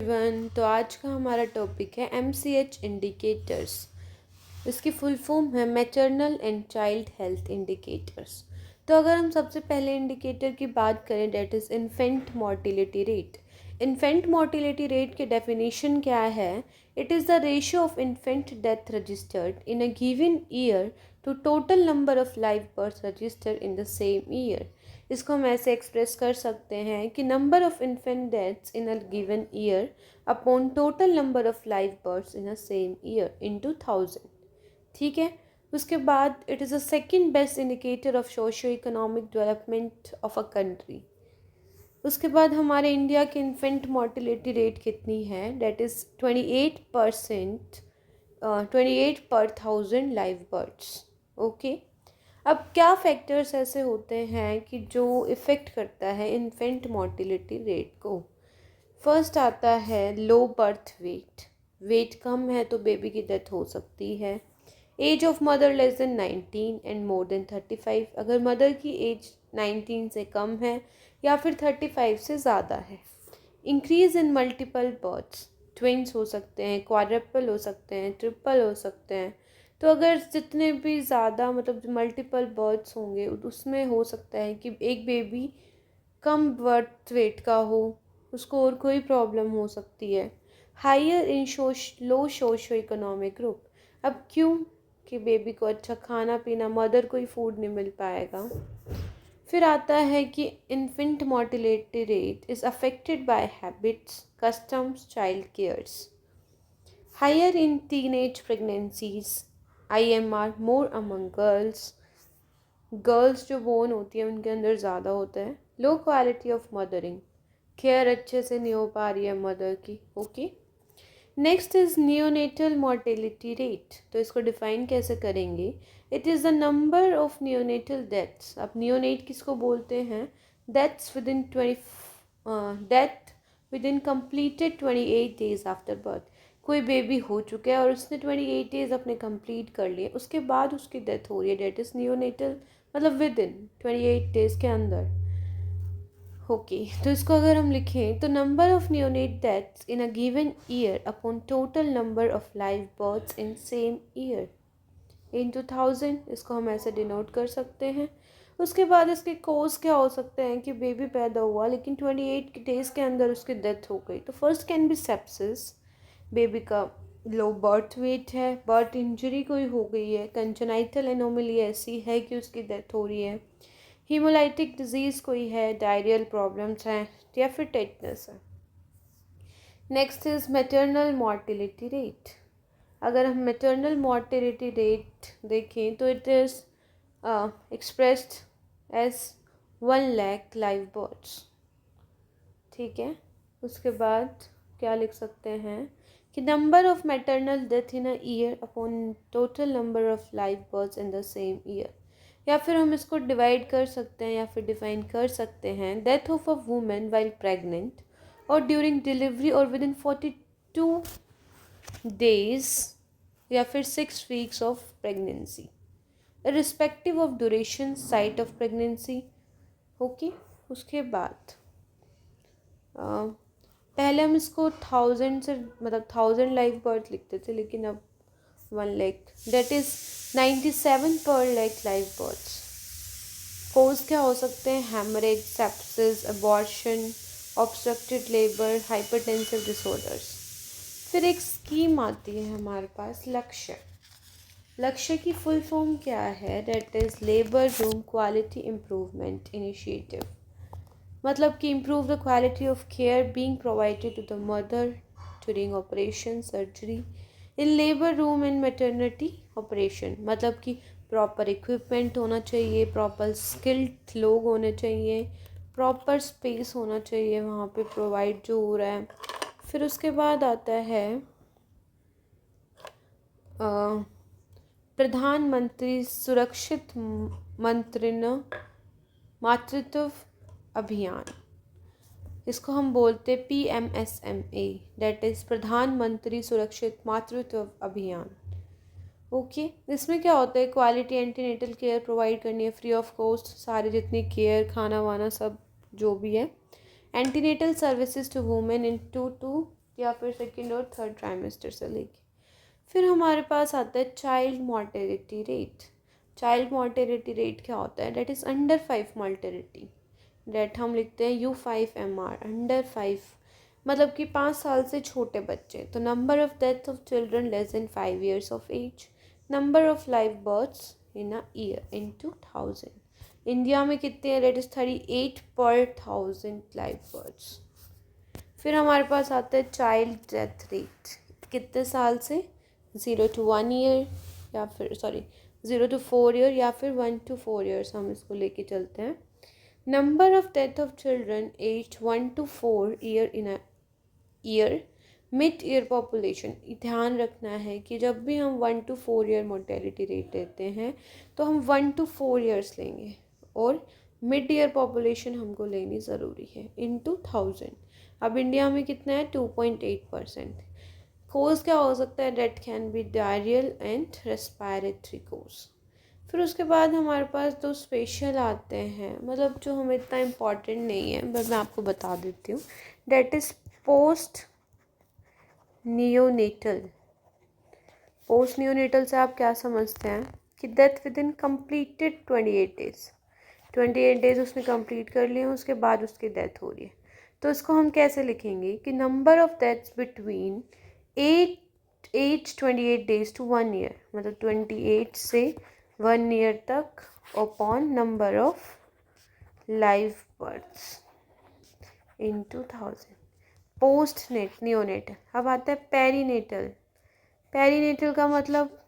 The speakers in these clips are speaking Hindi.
एवरीवन, तो आज का हमारा टॉपिक है MCH इंडिकेटर्स। इसकी फुल फॉर्म है maternal and child health indicators. तो अगर हम सबसे पहले इंडिकेटर की बात करें, that is infant mortality rate. Infant mortality rate की डेफिनेशन क्या है? It is the ratio of infant death registered in a given year to total number of live birth registered in the same year. इसको हम ऐसे एक्सप्रेस कर सकते हैं कि number of infant deaths in a given year upon total number of live births in a same year into 1000। ठीक है। उसके बाद it is a second best indicator of socio economic development of a country. उसके बाद हमारे इंडिया की इन्फेंट मोर्टिलिटी रेट कितनी है? डेट इज़ 28%, 28 पर 1000 लाइव बर्थ्स। ओके। अब क्या फैक्टर्स ऐसे होते हैं कि जो इफ़ेक्ट करता है इन्फेंट मोर्टिलिटी रेट को? फर्स्ट आता है लो बर्थ वेट। वेट कम है तो बेबी की डेथ हो सकती है। Age of mother less than 19 and more than 35। अगर मदर की एज 19 से कम है या फिर 35 से ज़्यादा है। Increase in multiple births. Twins हो सकते हैं, क्वाड्रपल हो सकते हैं, ट्रिपल हो सकते हैं। तो अगर जितने भी ज़्यादा मतलब मल्टीपल बर्थ्स होंगे उसमें हो सकता है कि एक बेबी कम बर्थ वेट का हो, उसको और कोई प्रॉब्लम हो सकती है। Higher in low socio economic group. अब क्यों? कि बेबी को अच्छा खाना पीना, मदर को ही फूड नहीं मिल पाएगा। फिर आता है कि infant mortality rate is affected by habits, customs, child cares. Higher in teenage pregnancies, IMR more among girls. Girls जो बोर्न होती है उनके अंदर ज़्यादा होता है। Low quality of mothering, care अच्छे से नहीं हो पा रही है मदर की। Okay. Next is neonatal mortality rate. तो इसको डिफाइन कैसे करेंगे? It is the number of neonatal deaths. अब नियोनेट किसको बोलते हैं? Deaths with in 28 days after birth. कोई बेबी हो चुका है और उसने 28 डेज अपने कंप्लीट कर लिए, उसके बाद उसकी डेथ हो रही है, डेट इज़ नियोनेटल, मतलब विद इन 28 डेज के अंदर। ओके। तो इसको अगर हम लिखें तो number of neonate deaths in a given year upon total number of live births in same year in 2000। इसको हम ऐसे डिनोट कर सकते हैं। उसके बाद इसके कोज क्या हो सकते हैं कि बेबी पैदा हुआ लेकिन 28 डेज के अंदर उसकी डेथ हो गई। तो first can be sepsis, baby का लो बर्थ वेट है, बर्थ इंजरी कोई हो गई है, कंजेनाइटल एनोमली ऐसी है कि उसकी डेथ हो रही है, हीमोलाइटिक डिजीज़ कोई है, डायरियल प्रॉब्लम्स हैं, या फिर टेटनस है। Next is maternal mortality rate. अगर हम मैटरनल मोर्टिलिटी रेट देखें तो it is expressed as 1 lakh live births. ठीक है। उसके बाद क्या लिख सकते हैं कि number of maternal death in a year upon total number of live births in the same year. या फिर हम इसको डिवाइड कर सकते हैं या फिर डिफाइन कर सकते हैं, death of a women while pregnant और ड्यूरिंग डिलीवरी और विद इन 42 डेज या फिर 6 weeks of pregnancy, irrespective of duration, site of pregnancy. Okay. उसके बाद पहले हम इसको 1000 से मतलब 1000 लाइव बर्थ लिखते थे, लेकिन अब 1 लाख, डेट इज़ 97 पर लाख लाइव बर्थ्स। कोज क्या हो सकते हैं? Haemorrhage, sepsis, abortion, obstructed labour, hypertensive disorders. फिर एक स्कीम आती है हमारे पास, लक्ष्य। लक्ष्य की फुल फॉर्म क्या है? That is labour room quality improvement initiative. मतलब कि improve the quality of care being provided to the mother during operation, surgery, in labour room and maternity operation. मतलब कि प्रॉपर इक्विपमेंट होना चाहिए, प्रॉपर स्किल्ड लोग होने चाहिए, प्रॉपर स्पेस होना चाहिए वहाँ पे प्रोवाइड जो हो रहा है। फिर उसके बाद आता है प्रधानमंत्री सुरक्षित मातृत्व अभियान। इसको हम बोलते PMSMA, डेट इज़ प्रधानमंत्री सुरक्षित मातृत्व अभियान। ओके। इसमें क्या होता है? क्वालिटी एंटीनेटल केयर प्रोवाइड करनी है फ्री ऑफ कॉस्ट, सारी जितनी केयर, खाना वाना सब जो भी है। Antenatal services to women in 2 to या फिर सेकेंड और थर्ड ट्राइमेस्टर से लेके। फिर हमारे पास आता है child mortality rate. Child mortality rate क्या होता है? That is under 5 mortality. That हम लिखते हैं U5MR, अंडर 5, मतलब कि 5 साल से छोटे बच्चे। तो number of death of children less than 5 years of age, number of live births in a year in 2000। India में कितने हैं? डेट इज़ 38 पर 1000 लाइव बर्थ्स। फिर हमारे पास आता है चाइल्ड डेथ रेट, कितने साल से? 0 to 1 year, या फिर 0 to 4 year, या फिर 1 to 4 years हम इसको लेके चलते हैं। Number of death of children age 1 to 4 year in a year, mid year population. ध्यान रखना है कि जब भी हम 1 to 4 year मोर्टेलिटी रेट लेते हैं तो हम 1 to 4 years लेंगे, और मिड ईयर पॉपुलेशन हमको लेनी ज़रूरी है इन 2000। अब इंडिया में कितना है? 2.8%। कोज क्या हो सकता है? That can be diarrhoeal and respiratory cause. फिर उसके बाद हमारे पास दो स्पेशल आते हैं, मतलब जो हमें इतना इम्पॉर्टेंट नहीं है, बट मैं आपको बता देती हूँ। That is post neonatal. Post neonatal से आप क्या समझते हैं? कि death with in completed 28 days. 28 days उसने कंप्लीट कर लिए, उसके बाद उसकी डेथ हो रही है। तो इसको हम कैसे लिखेंगे? कि number of deaths between age 28 days to 1 year, मतलब 28 से 1 year तक, upon number of live births in 2000। Post neonatal. अब आता है पेरीनेटल। पेरीनेटल का मतलब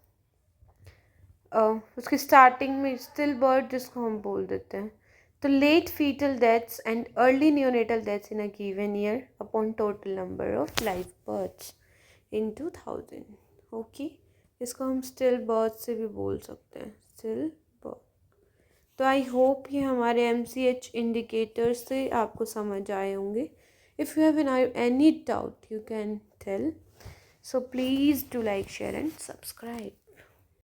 उसकी स्टार्टिंग में स्टिल बर्थ, जिसको हम बोल देते हैं। तो late fetal deaths and early neonatal deaths in a given year upon total number of live births in 2000। Okay, इसको हम स्टिल बर्थ से भी बोल सकते हैं, स्टिल बर्थ। तो आई होप ये हमारे MCH इंडिकेटर्स से आपको समझ आए होंगे। If you have any doubt you can tell. So please do like, share and subscribe.